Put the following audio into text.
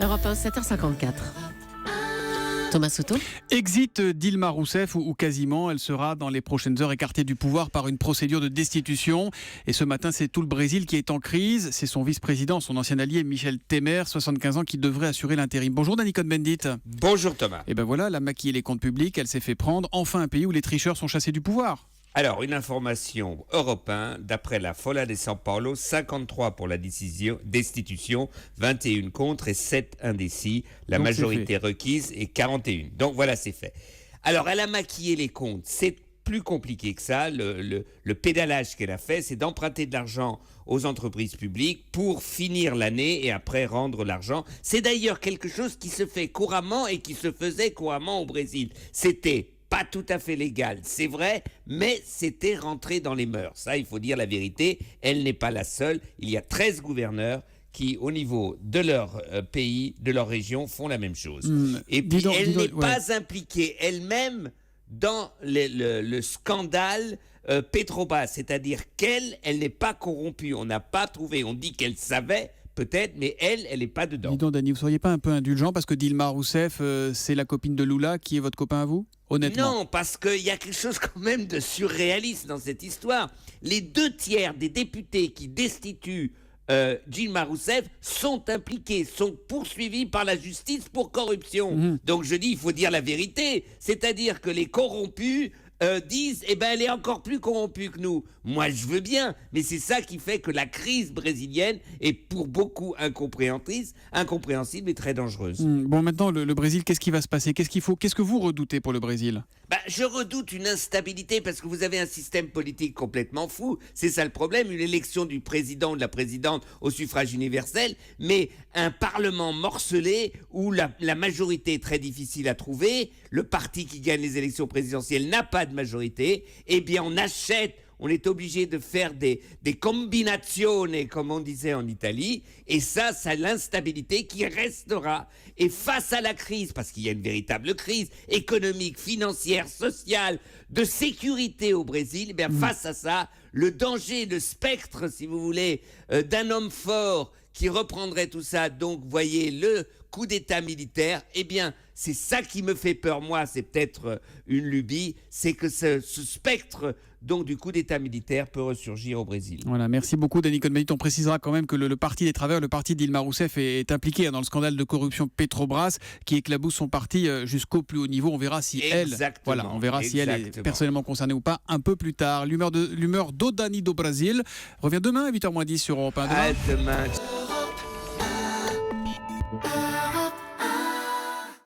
Europe 1, 7h54. Thomas Soto. Exit Dilma Rousseff ou quasiment, elle sera dans les prochaines heures écartée du pouvoir par une procédure de destitution. Et ce matin, c'est tout le Brésil qui est en crise. C'est son vice-président, son ancien allié Michel Temer, 75 ans, qui devrait assurer l'intérim. Bonjour Dany Cohn-Bendit. Bonjour Thomas. Et ben voilà, elle a maquillé les comptes publics, elle s'est fait prendre. Enfin un pays où les tricheurs sont chassés du pouvoir. Alors, une information européenne, d'après la Folla de São Paulo, 53 pour la destitution, 21 contre et 7 indécis. La Donc, majorité requise est 41. Donc voilà, c'est fait. Alors, elle a maquillé les comptes. C'est plus compliqué que ça. Le pédalage qu'elle a fait, c'est d'emprunter de l'argent aux entreprises publiques pour finir l'année et après rendre l'argent. C'est d'ailleurs quelque chose qui se fait couramment et qui se faisait couramment au Brésil. C'était pas tout à fait légal, c'est vrai, mais c'était rentré dans les mœurs. Ça, il faut dire la vérité, elle n'est pas la seule. Il y a 13 gouverneurs qui, au niveau de leur pays, de leur région, font la même chose. Et puis, elle n'est pas impliquée elle-même dans le scandale Petrobras, c'est-à-dire elle n'est pas corrompue. On n'a pas trouvé, on dit qu'elle savait, peut-être, mais elle n'est pas dedans. Dis donc Dany, vous ne seriez pas un peu indulgent parce que Dilma Rousseff, c'est la copine de Lula qui est votre copain à vous ? Honnêtement. Non, parce qu'il y a quelque chose quand même de surréaliste dans cette histoire. Les 2/3 des députés qui destituent Dilma Rousseff sont impliqués, sont poursuivis par la justice pour corruption. Donc je dis, il faut dire la vérité. C'est-à-dire que les corrompus disent, elle est encore plus corrompue que nous. Moi, je veux bien, mais c'est ça qui fait que la crise brésilienne est pour beaucoup incompréhensible et très dangereuse. Bon, maintenant, le Brésil, qu'est-ce qui va se passer ? Qu'est-ce que vous redoutez pour le Brésil ? Je redoute une instabilité parce que vous avez un système politique complètement fou. C'est ça le problème, une élection du président ou de la présidente au suffrage universel, mais un parlement morcelé où la majorité est très difficile à trouver. Le parti qui gagne les élections présidentielles n'a pas de majorité. Eh bien, on est obligé de faire des combinazioni, comme on disait en Italie, et ça, c'est l'instabilité qui restera. Et face à la crise, parce qu'il y a une véritable crise économique, financière, sociale, de sécurité au Brésil, face à ça, le danger, le spectre, si vous voulez, d'un homme fort qui reprendrait tout ça, donc voyez le coup d'État militaire, c'est ça qui me fait peur, moi, c'est peut-être une lubie, c'est que ce spectre donc du coup d'État militaire peut ressurgir au Brésil. Voilà, merci beaucoup Dany Cohn-Bendit. On précisera quand même que le Parti des Travailleurs, le parti d'Dilma Rousseff est impliqué dans le scandale de corruption Petrobras qui éclabousse son parti jusqu'au plus haut niveau. On verra si elle est personnellement concernée ou pas un peu plus tard. L'humeur do Dany do Brasil revient demain à 8h moins 10 sur Europe 1. À demain.